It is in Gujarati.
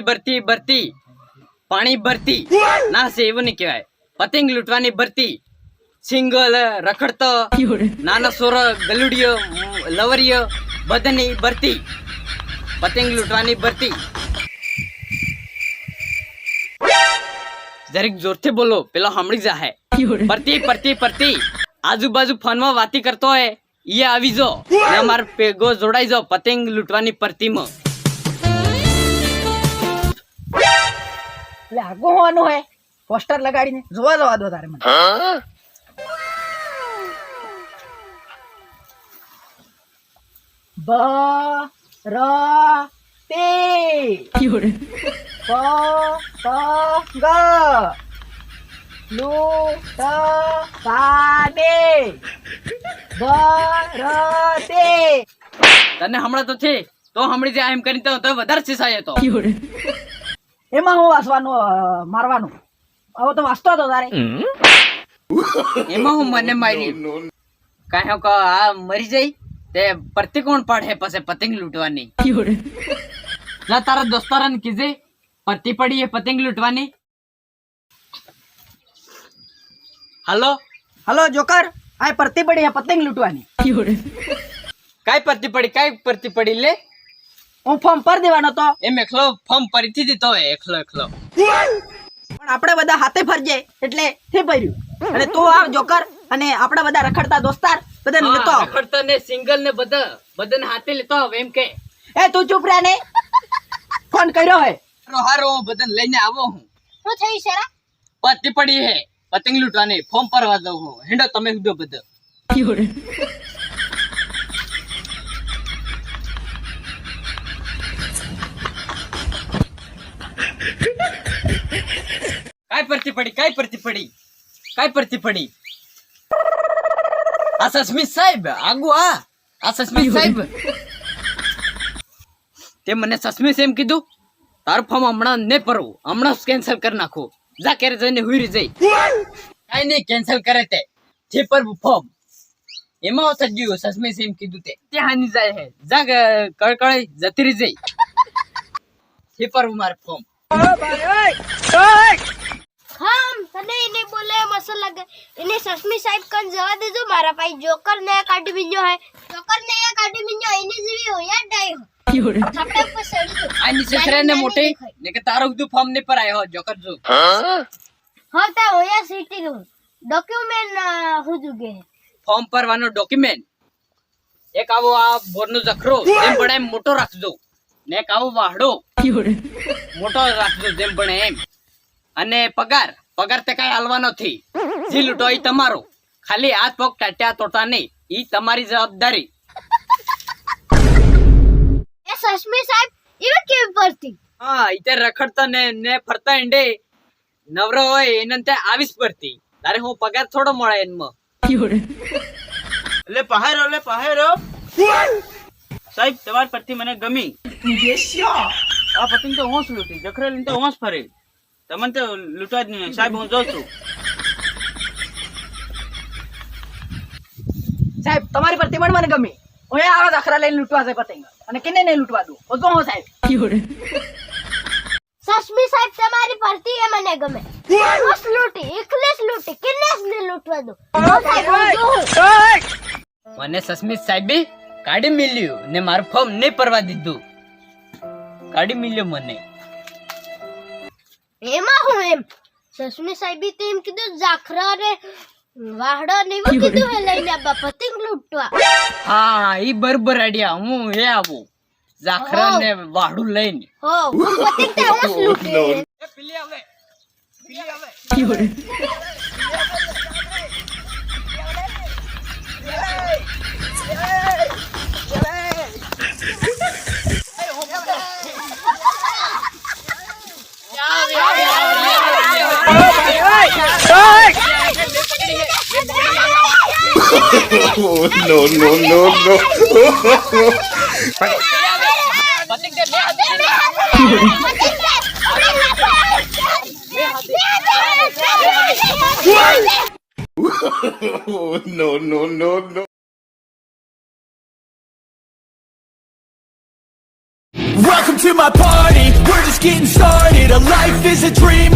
ભરતી ભરતી પાણી ભરતી ના છે એવું નહીં કહેવાય. પતંગ લૂંટવાની ભરતી, સિંગલ રખડતો નાનો સોરો ગલુડિયો લવરિયો બધાની ભરતી, પતંગ લૂંટવાની ભરતી. જરીક જોરથી બોલો, પેલો સાંભળી જાહે. ભરતી ભરતી ભરતી આજુબાજુ ફોનમાં વાતી કરતો હોય એ આવી જો ને અમાર પેગો જોડાઈ જાઓ પતંગ લૂંટવાની ભરતીમાં. એટલે આગો હોવાનું હે પોસ્ટર લગાડીને જોવા જવા દો તારે મને. બ ર તે પ પ ગ લુ ત પાને બ ર તે. તને હમણાં તો છે તો સાંભળી જાય એમ કરીને તો વધારે શીસાય તો. એમાં હું વાંચવાનું મારવાનું હવે તો વાંચતો હતો તારે. એમાં હું મને મારી કાંઈ કહો આ મરી જાય તે પરતી કોણ પડે પછી પતંગ લૂંટવાની. ના તારા દોસ્તારાને કીધે પરતી પડી એ પતંગ લૂંટવાની. હાલો હલો જોકર, આ પરતી પડી પતંગ લૂંટવાની. કાઈ પરતી પડી, કાઈ પરતી પડી લે. હું ફોર્મ પર દેવાનો તો એમ એકલો ફોર્મ પરીથી દીધો હોય એકલો એકલો. પણ આપણે બધા હાથે ફરજે એટલે થી ભર્યું. અને તું આવ જોકર અને આપણા બધા રખડતા દોસ્તાર બધાને લેતો આવ. રખડતા ને સિંગલ ને બધાને હાથે લેતો આવ એમ કે. એ તું ચૂપ રહે ને, ફોન કર્યો હે. હારો બધાને લઈને આવો હું. શું થયું શરા? પરતી પડી હે પતંગ લૂંટવાની, ફોર્મ ભરવા દઉં હું. હેંડો તમે બધો બધા. કાઈ પરતી પડી, કાઈ પરતી પડી, કાઈ પરતી પડી. આ સસ્મિત સાહેબ આગુ આ સસ્મિત સાહેબ તે મને સસ્મિત એમ કીધું તારું ફોર્મ હમણાં નહીં ભરવું, હમણાં કેન્સલ કરી નાખું. જા ક્યારે જઈને હુઈ જઈ. કાઈ નહીં કેન્સલ કરે તે જે પરવું ફોર્મ એમાં સજ્યું સસ્મિત એમ કીધું તે હાની જાય હે. જા કળકળે જતી રહી જઈ જે પરવું મારે ફોર્મ. હમ તને એને બોલે મસલ લાગે એને સસમી સાહેબ કન જવા દેજો. મારા ભાઈ જોકર ને કાઢી બીજો હે, જોકર ને કાઢી બીજો એને જેવી હોયા ડાય હો થાપડે પર સડી દો. આની સસરાને મોટી ને કે તારો બધું ફોર્મ ને પર આયો જોકર જો. હા તા હોયા સીટી નું ડોક્યુમેન્ટ હું જુગે ફોર્મ ભરવાનો ડોક્યુમેન્ટ એક આવો આ બોરનો જખરો જેમ બને એમ મોટો રાખજો ને એક આવો વાહડો મોટો રાખજો જેમ બને એમ. અને પગાર તે કઈ હાલવાનો નથી. જે લૂંટો એ તમારો, ખાલી હાથ પગ ટાટ્યા તોડતા નહીં, એ તમારી જવાબદારી. એ સસમી સાહેબ ઈવે કેવી પડતી? હા ઈતે રખડતા ને ફરતા એંડે નવરો હોય એને તે આવીશ પડતી. તારે હું પગાર થોડો મળે એનમાં. લે પહારો સાહેબ તમારી પરથી મને ગમી. આ પતંગ તો હોંશ લૂંટી, જખરે લઈને તો હોંશ ફરે. તમને તો લૂંટવા જ નહીં સાહેબ, હું જોઉં છું. સાહેબ તમારી પરથી પણ મને ગમી. હું આવા દાખલા લઈને લૂંટવા છે પતંગ અને કેને નહીં લૂંટવા દઉં તો હું સાહેબ. સસમી સાહેબ તમારી પરથી એ મને ગમે. બસ લૂંટી એકલેસ લૂંટી કિનેસ ને લૂંટવા દો. સાહેબ હું જોઉં. મને સસ્મિત સાહેબે કાઢી મિલ્યું ને મારું ફોર્મ નહીં ભરવા દીધું. કાઢી મિલ્યો મને. એમાં હું એમ સસમી સાહેબે તો એમ કીધું જાખરા રે વાહડો ને એવું કીધું હે લઈને આબા પતંગ લૂંટવા. હા ઈ બરોબર આઈડિયા. હું એ આવું જાખરા ને વાહડું લઈને. હો હું પતંગ તો હું જ લૂંટી. એ પીલી આવે. Oh, no. Oh, no. Welcome to my party, we're just getting started. A life is a dream.